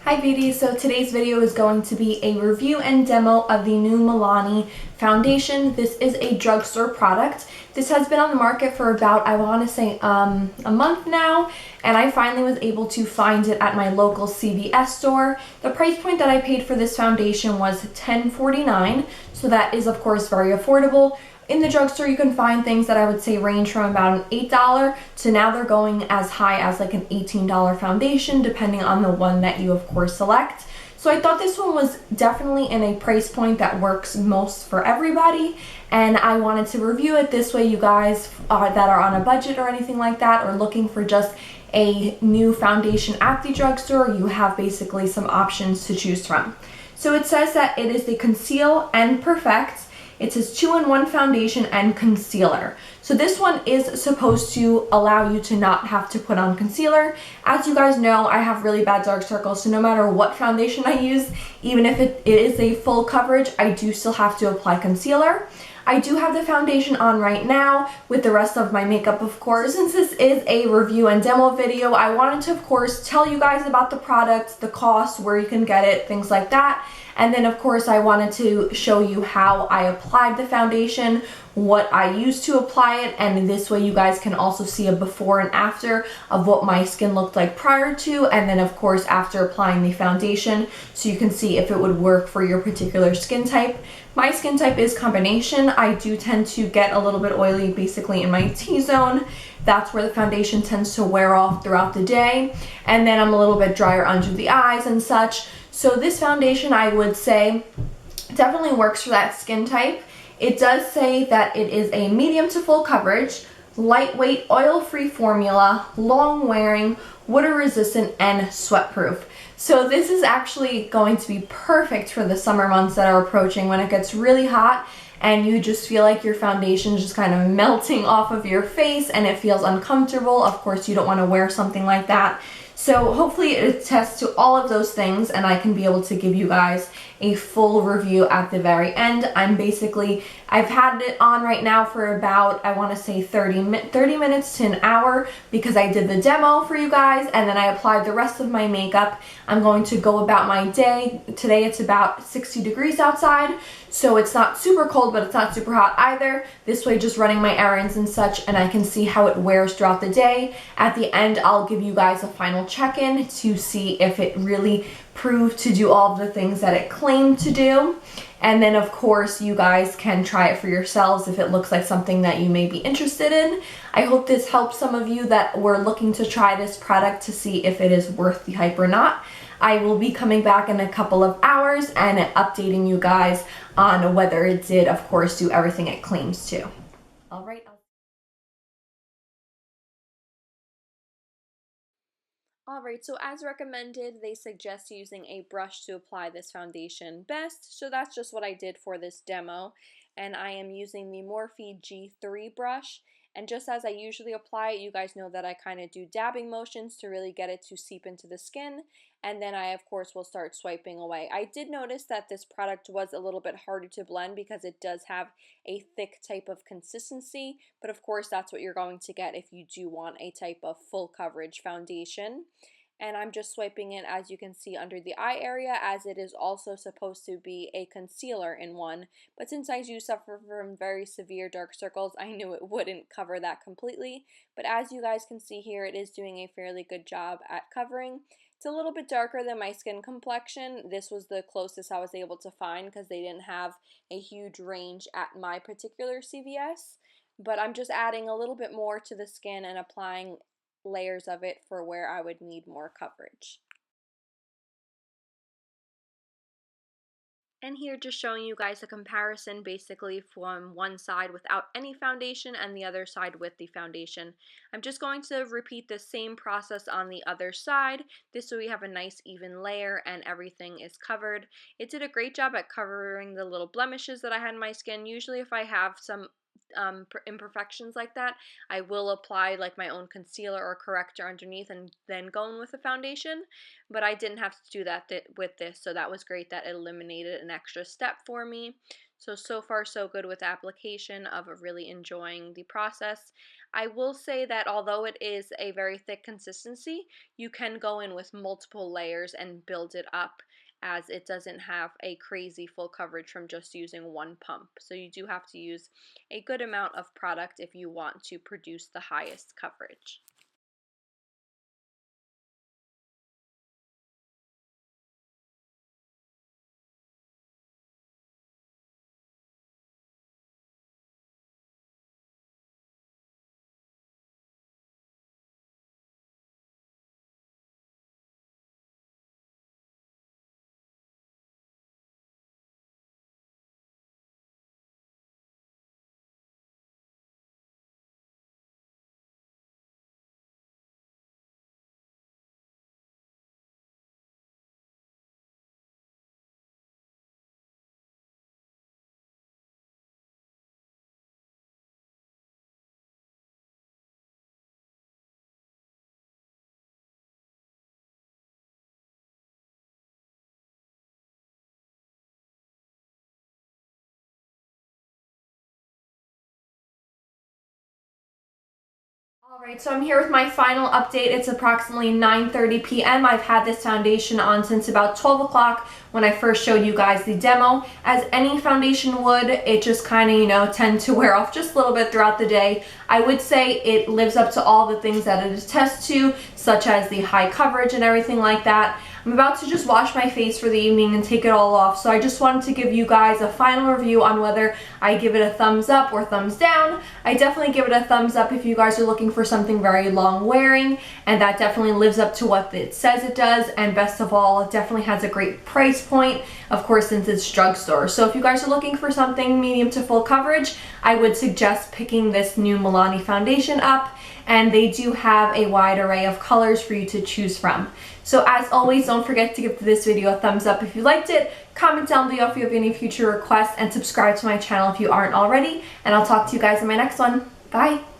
Hi beauties, so today's video is going to be a review and demo of the new Milani foundation. This is a drugstore product. This has been on the market for about, I want to say, a month now, and I finally was able to find it at my local CVS store. The price point that I paid for this foundation was $10.49, so that is of course very affordable. In the drugstore, you can find things that I would say range from about an $8 to now they're going as high as like an $18 foundation, depending on the one that you of course select. So I thought this one was definitely in a price point that works most for everybody, and I wanted to review it this way. You guys that are on a budget or anything like that, or looking for just a new foundation at the drugstore, you have basically some options to choose from. So it says that it is the Conceal and Perfect. It says 2-in-1 foundation and concealer. So this one is supposed to allow you to not have to put on concealer. As you guys know, I have really bad dark circles, so no matter what foundation I use, even if it is a full coverage, I do still have to apply concealer. I do have the foundation on right now with the rest of my makeup, of course. Since this is a review and demo video, I wanted to, of course, tell you guys about the product, the cost, where you can get it, things like that. And then, of course, I wanted to show you how I applied the foundation, what I used to apply it, and this way you guys can also see a before and after of what my skin looked like prior to, and then, of course, after applying the foundation, so you can see if it would work for your particular skin type. My skin type is combination. I do tend to get a little bit oily basically in my T-zone. That's where the foundation tends to wear off throughout the day. And then I'm a little bit drier under the eyes and such. So this foundation, I would say, definitely works for that skin type. It does say that it is a medium to full coverage, lightweight, oil-free formula, long-wearing, water-resistant, and sweat-proof. So this is actually going to be perfect for the summer months that are approaching, when it gets really hot and you just feel like your foundation is just kind of melting off of your face and it feels uncomfortable. Of course, you don't want to wear something like that. So hopefully it attests to all of those things, and I can be able to give you guys a full review at the very end. I've had it on right now for about, I want to say 30 minutes to an hour, because I did the demo for you guys and then I applied the rest of my makeup. I'm going to go about my day. Today it's about 60 degrees outside, so it's not super cold, but it's not super hot either. This way, just running my errands and such, and I can see how it wears throughout the day. At the end, I'll give you guys a final check-in to see if it really proved to do all of the things that it claimed to do. And then, of course, you guys can try it for yourselves if it looks like something that you may be interested in. I hope this helps some of you that were looking to try this product to see if it is worth the hype or not. I will be coming back in a couple of hours and updating you guys on whether it did, of course, do everything it claims to. All right. Alright, so as recommended, they suggest using a brush to apply this foundation best, so that's just what I did for this demo, and I am using the Morphe G3 brush, and just as I usually apply it, you guys know that I kind of do dabbing motions to really get it to seep into the skin, and then I of course will start swiping away. I did notice that this product was a little bit harder to blend because it does have a thick type of consistency, but of course that's what you're going to get if you do want a type of full coverage foundation. And I'm just swiping it, as you can see, under the eye area, as it is also supposed to be a concealer in one, but since I do suffer from very severe dark circles, I knew it wouldn't cover that completely. But as you guys can see here, it is doing a fairly good job at covering. It's a little bit darker than my skin complexion. This was the closest I was able to find because they didn't have a huge range at my particular CVS. But I'm just adding a little bit more to the skin and applying layers of it for where I would need more coverage. And here just showing you guys a comparison basically from one side without any foundation and the other side with the foundation. I'm just going to repeat the same process on the other side. This way we have a nice even layer and everything is covered. It did a great job at covering the little blemishes that I had in my skin. Usually if I have some imperfections like that, I will apply like my own concealer or corrector underneath and then go in with the foundation, but I didn't have to do that with this, so that was great. That eliminated an extra step for me. So far so good with application of really enjoying the process. I will say that although it is a very thick consistency, you can go in with multiple layers and build it up, as it doesn't have a crazy full coverage from just using one pump. So you do have to use a good amount of product if you want to produce the highest coverage. Alright, so I'm here with my final update. It's approximately 9:30 p.m. I've had this foundation on since about 12 o'clock when I first showed you guys the demo. As any foundation would, it just kind of, tend to wear off just a little bit throughout the day. I would say it lives up to all the things that it attests to, such as the high coverage and everything like that. I'm about to just wash my face for the evening and take it all off, so I just wanted to give you guys a final review on whether I give it a thumbs up or thumbs down. I definitely give it a thumbs up if you guys are looking for something very long wearing, and that definitely lives up to what it says it does, and best of all, it definitely has a great price point, of course, since it's drugstore. So if you guys are looking for something medium to full coverage, I would suggest picking this new Milani foundation up, and they do have a wide array of colors for you to choose from. So as always, don't forget to give this video a thumbs up if you liked it, comment down below if you have any future requests, and subscribe to my channel if you aren't already, and I'll talk to you guys in my next one. Bye!